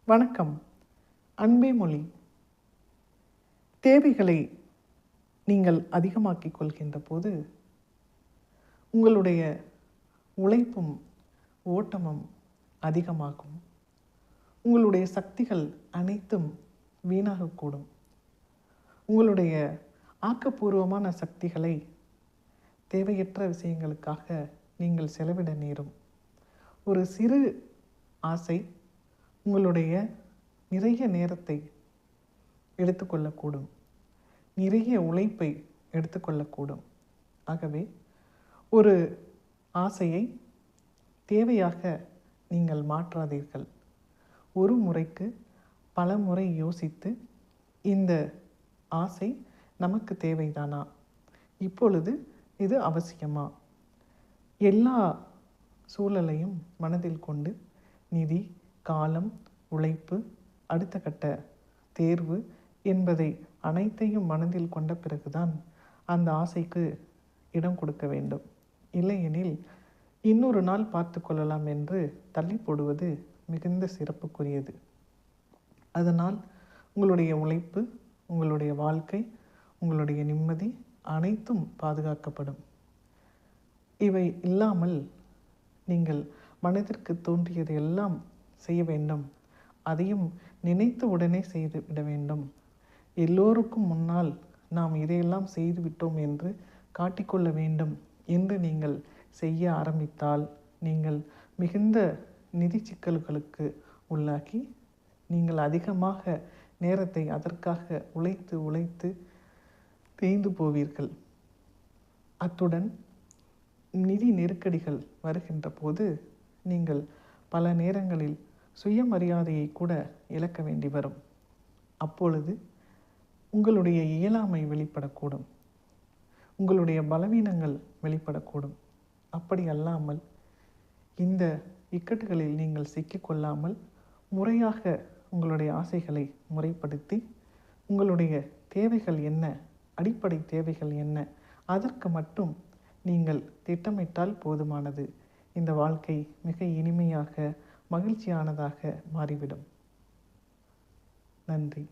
வணக்கம். அன்பே மொழி. தேவைகளை நீங்கள் அதிகமாக்கிக் கொள்கின்ற போது உங்களுடைய உழைப்பும் ஓட்டமும் அதிகமாகும். உங்களுடைய சக்திகள் அனைத்தும் வீணாகக்கூடும். உங்களுடைய ஆக்கப்பூர்வமான சக்திகளை தேவையற்ற விஷயங்களுக்காக நீங்கள் செலவிட நேரும். ஒரு சிறு ஆசை உங்களுடைய நிறைய நேரத்தை எடுத்துக்கொள்ளக்கூடும், நிறைய உழைப்பை எடுத்துக்கொள்ளக்கூடும். ஆகவே ஒரு ஆசையை தேவையாக நீங்கள் மாற்றாதீர்கள். ஒரு முறைக்கு பல முறை யோசித்து, இந்த ஆசை நமக்கு தேவைதானா, இப்பொழுது இது அவசியமா, எல்லா சூழலையும் மனதில் கொண்டு நிதி, காலம், உழைப்பு, அடுத்த கட்ட தேர்வு என்பதை அனைத்தையும் மனதில் கொண்ட பிறகுதான் அந்த ஆசைக்கு இடம் கொடுக்க வேண்டும். இல்லையெனில் இன்னொரு நாள் பார்த்து கொள்ளலாம் என்று தள்ளி போடுவது மிகுந்த சிறப்புக்குரியது. அதனால் உங்களுடைய உழைப்பு, உங்களுடைய வாழ்க்கை, உங்களுடைய நிம்மதி அனைத்தும் பாதுகாக்கப்படும். இவை இல்லாமல் நீங்கள் மனதிற்கு தோன்றியது எல்லாம் செய்ய வேண்டும், அதையும் நினைத்த உடனே செய்து விட வேண்டும், எல்லோருக்கும் முன்னால் நாம் இதையெல்லாம் செய்துவிட்டோம் என்று காட்டிக்கொள்ள வேண்டும் என்று நீங்கள் செய்ய ஆரம்பித்தால் நீங்கள் மிகுந்த நிதி சிக்கல்களுக்கு உள்ளாக்கி நீங்கள் அதிகமாக நேரத்தை அதற்காக உழைத்து உழைத்து தேய்ந்து போவீர்கள். அத்துடன் நிதி நெருக்கடிகள் வருகின்ற போது நீங்கள் பல நேரங்களில் சுயமரியாதையை கூட இழக்க வேண்டி வரும். அப்பொழுது உங்களுடைய இயலாமை வெளிப்படக்கூடும், உங்களுடைய பலவீனங்கள் வெளிப்படக்கூடும். அப்படி அல்லாமல் இந்த இக்கட்டுகளில் நீங்கள் சிக்கிக்கொள்ளாமல் முறையாக உங்களுடைய ஆசைகளை முறைப்படுத்தி உங்களுடைய தேவைகள் என்ன, அடிப்படை தேவைகள் என்ன, அதற்கு மட்டும் நீங்கள் திட்டமிட்டால் போதுமானது. இந்த வாழ்க்கை மிக இனிமையாக மகிழ்ச்சியானதாக மாறிவிடும். நன்றி.